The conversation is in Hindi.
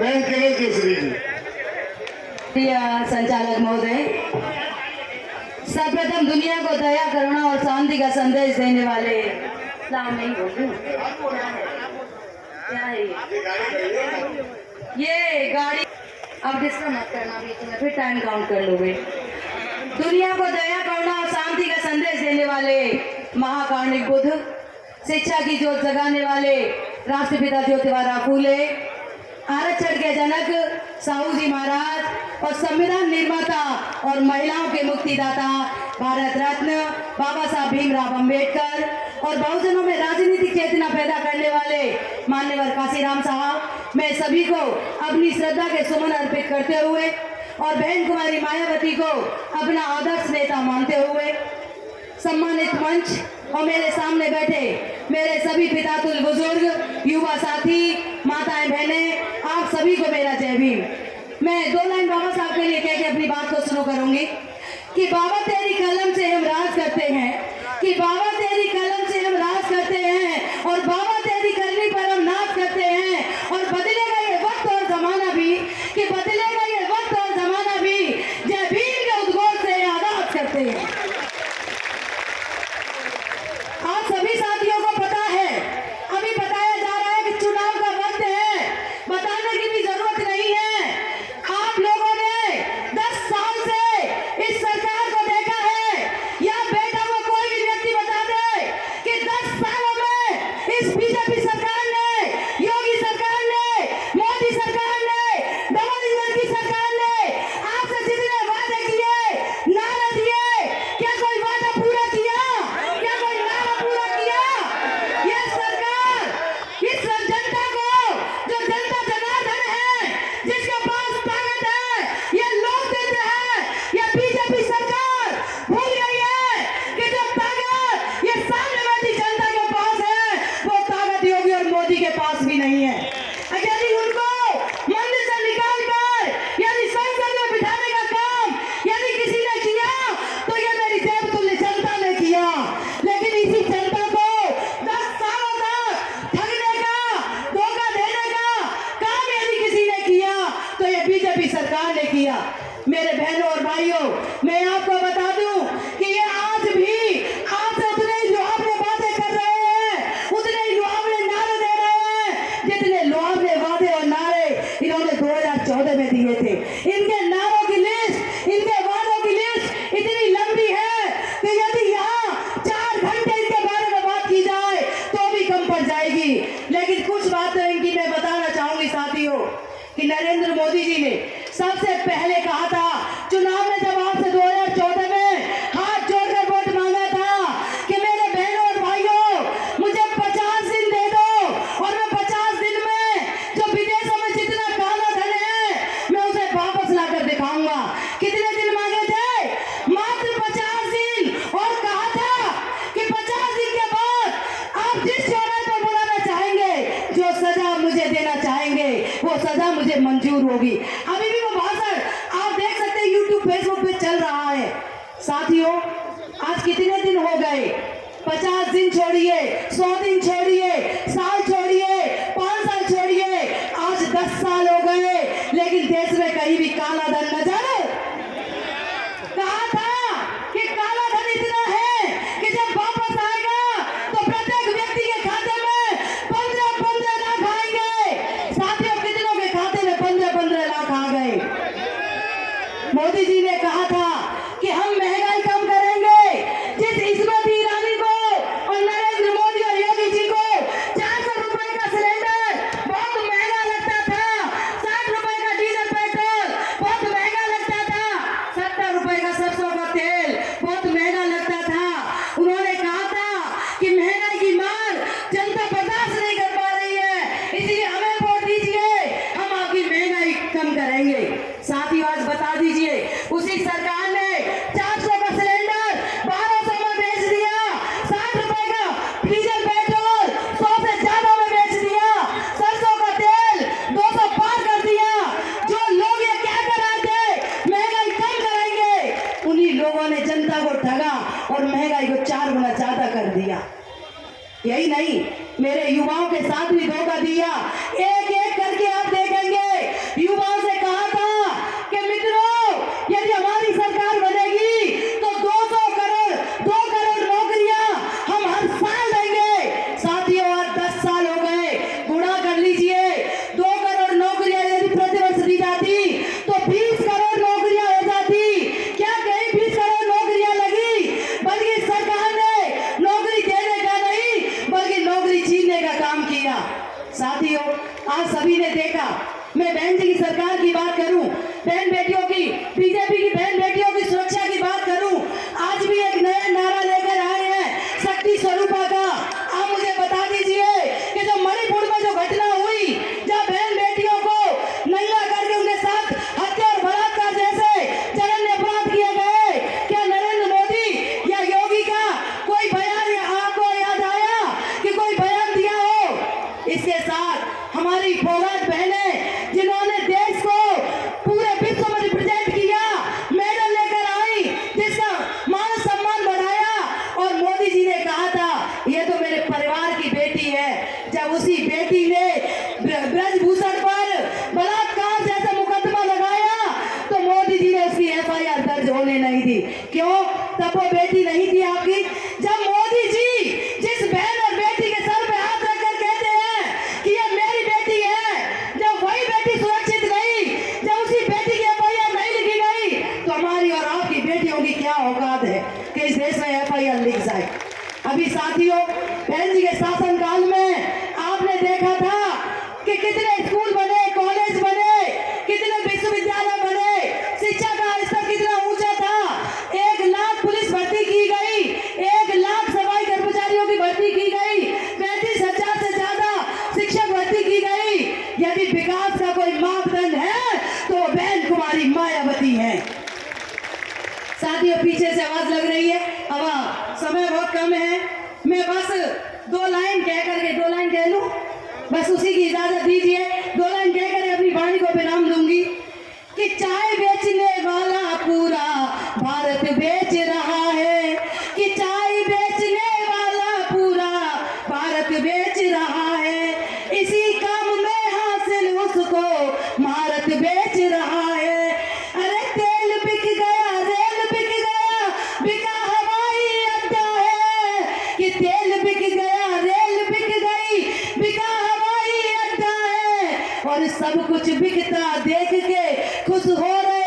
बहन कलर केसरी जी। प्रिय संचालक महोदय, सर्वप्रथम दुनिया को दया, करुणा और शांति का संदेश देने वाले नहीं बोलूं क्या है ये गाड़ी, अब डिस्टर्ब मत करना बीच में, फिर टाइम काउंट कर लोगे। दुनिया को दया, करुणा और शांति का संदेश देने वाले महाकारुणिक बुद्ध, शिक्षा की ज्योत जगाने वाले राष्ट्रपिता ज्योतिबा फूले, आरक्षण के जनक साहू जी महाराज और संविधान निर्माता और महिलाओं के मुक्तिदाता भारत रत्न बाबा साहब भीमराव अंबेडकर और बहुजनों में राजनीतिक चेतना पैदा करने वाले मान्यवर काशीराम साहब, मैं सभी को अपनी श्रद्धा के सुमन अर्पित करते हुए और बहन कुमारी मायावती को अपना आदर्श नेता मानते हुए सम्मानित मंच और मेरे सामने बैठे मेरे सभी पितातुल बुजुर्ग, युवा साथी, माताएं, बहनें, आप सभी को मेरा जय भीम। मैं 2 लाइन बाबा साहब के लिए कह के अपनी बात को शुरू करूंगी कि बाबा तेरी कलम से हम राज करते हैं, कि बाबा तेरी कलम से हम राज करते हैं और बाबा तेरी करनी पर हम नाच करते हैं। और बदलेगा ये वक्त और जमाना भी, कि बदलेगा ये वक्त और जमाना भी, जय भीम के उद्घोष से आगाज करते हैं। आप सभी साथियों को पता है, अभी बताया जा रहा है कि चुनाव का वक्त है, बताने की भी जरूरत नहीं है। आप लोगों ने 10 साल से इस सरकार को देखा है, या बैठा हुआ कोई भी व्यक्ति बता दे कि 10 सालों में इस बीजेपी सरकार ने, योगी सरकार ने, मोदी सरकार ने, डबल इंजन की सरकार ने आपसे जितने वादे किए, नारे दिए, क्या कोई वादा पूरा किया? क्या कोई नारा पूरा किया? ये सरकार इस जनता को, जो जनता जनार्दन है, जिसके पास ताकत है, ये लोग देते हैं। ये बीजेपी सरकार भूल गई है कि जो ताकत ये सामने बैठी जनता के पास है, वो ताकत योगी और मोदी के पास भी नहीं है। यदि उनको मंदिर से निकाल कर यदि संसद में बिठाने का काम यदि किसी ने किया, तो ये मेरी देवतुल्य जनता ने किया। लेकिन इसी जनता को 10 सालों तक ठगने का, धोखा देने का काम यदि किसी ने किया, तो ये बीजेपी सरकार ने किया। मेरे बहनों और भाइयों, मैं आपको बता दूं कि ये आज से उतने ही लुहावने बातें कर रहे हैं, उतने ही लुहावने नारे दे रहे हैं, जितने लुहावने वादे और नारे इन्होंने 2014 में दिए थे। इनके नारों की लिस्ट, इनके वादों की लिस्ट इतनी लंबी है कि यदि यहाँ 4 घंटे इनके बारे में बात की जाए तो भी कम पड़ जाएगी। लेकिन कुछ बातें इनकी मैं बताना चाहूंगी साथियों, कि नरेंद्र मोदी जी ने सबसे पहले कहा था, चुनाव में जब आपसे 2014 में हाथ जोड़कर वोट मांगा था कि मेरे बहनों और भाइयों, मुझे 50 दिन दे दो और मैं 50 दिन में जो विदेशों में जितना काला धन है मैं उसे वापस लाकर दिखाऊंगा। कितने दिन मांगे थे? मात्र 50 दिन। और कहा था कि 50 दिन के बाद आप जिस चौराहे पर बुलाना चाहेंगे, जो सजा मुझे देना चाहेंगे, वो सजा मुझे मंजूर होगी। अभी भी वो भाषण आप देख सकते हैं, यूट्यूब फेसबुक पे चल रहा है। साथियों, आज कितने दिन हो गए? 50 दिन छोड़िए, 100 दिन छोड़िए, साल छोड़िए, 5 साल छोड़िए, आज 10 साल हो गए, लेकिन देश में कहीं भी काला धन नजर। कहा था कि काला धन इतना है कि जब वापस आएगा तो प्रत्येक व्यक्ति के खाते में 15-15 लाख आएंगे। साथियों, कितनों के खाते में 15-15 लाख आ गए? मोदी जी ने कहा था कि हम महंगाई कम करेंगे। जिस स्मृति ईरानी को और नरेंद्र मोदी और योगी जी को 400 रुपए का सिलेंडर बहुत महंगा लगता था, 60 रुपए का डीजल पेट्रोल बहुत महंगा लगता था, 70 रुपए का सरसों का तेल बहुत महंगा लगता था, उन्होंने कहा था कि महंगाई की मार जनता बर्दाश्त नहीं कर पा रही है, इसलिए हमें वोट दीजिए, हम आपकी महंगाई कम करेंगे। साथियों, आज बता दीजिए, उसी सरकार ने 400 का सिलेंडर 1200 में बेच दिया, 60 रुपए का डीजल पेट्रोल 100 से ज्यादा में बेच दिया, सरसों का तेल 200 पार कर दिया। जो लोग ये कह कर आए थे महंगाई कम करेंगे, उन्हीं लोगों ने जनता को ठगा और महंगाई को 4 गुना ज्यादा कर दिया। यही नहीं, मेरे युवाओं के साथ भी धोखा दिया। एक एक करके आप देखेंगे देखा। मैं बहन जी की सरकार की बात करूं, बहन बेटियों की, बीजेपी की बहन बेटियों की सुरक्षा की बात करूं, आज भी एक नया नारा लेकर आए हैं शक्ति स्वरूपा का। आप मुझे बता दीजिए कि जो मणिपुर में जो घटना हुई, जब बहन बेटियों को नंगा करके उनके साथ हत्या और बलात्कार जैसे जघन्य अपराध किए गए, क्या नरेंद्र मोदी या योगी का कोई बयान आपको याद आया कि कोई बयान दिया हो? इसके साथ हमारी फौलाद बहनें जिन्होंने देश को पूरे विश्व में रिप्रेजेंट किया, मेडल लेकर आई, जिसका मान सम्मान बढ़ाया, और मोदी जी ने कहा था ये तो मेरे परिवार की बेटी है। जब उसी बेटी ने ब्रजभूषण पर बलात्कार जैसा मुकदमा लगाया तो मोदी जी ने उसकी FIR दर्ज होने नहीं दी। क्यों? तब वो बेटी नहीं थी आपकी। जब मोदी जी जिस बहन और बेटी के सर पे हाथ रखकर कहते हैं कि ये मेरी बेटी है, जब वही बेटी सुरक्षित नहीं, जब उसी बेटी की FIR नहीं लिखी गई, तो हमारी और आपकी बेटियों की क्या औकात है कि इस देश में FIR लिख जाए। अभी साथियों, बहन जी के शासनकाल में आपने देखा था कि कितने स्कूल बने, कॉलेज बने, कितने विश्वविद्यालय बने, शिक्षा का स्तर कितना ऊंचा था। 1 लाख पुलिस भर्ती की गई, 1 लाख सफाई कर्मचारियों की भर्ती की गई, 35,000 से ज्यादा शिक्षक भर्ती की गई। यदि विकास का कोई मापदंड है तो वो बहन कुमारी मायावती है। साथियों, पीछे से आवाज लग रही है, अब समय बहुत कम है, मैं बस 2 लाइन कह लूं, बस उसी की इजाजत दीजिए। 2 लाइन कहकर अपनी वाणी को विराम दूंगी कि चाय बेचने वाला पूरा भारत बेच रहा है, कि चाय बेचने वाला पूरा भारत बेच रहा है, इसी काम में हासिल उसको महारत बेच रहा है। अरे तेल बिक गया, रेल बिक गया, बिका हवाई अड्डा है, कि तेल बिक गया, रेल बिक गई, बिका हवाई अड्डा है, और सब कुछ बिकता देख के खुश हो रहे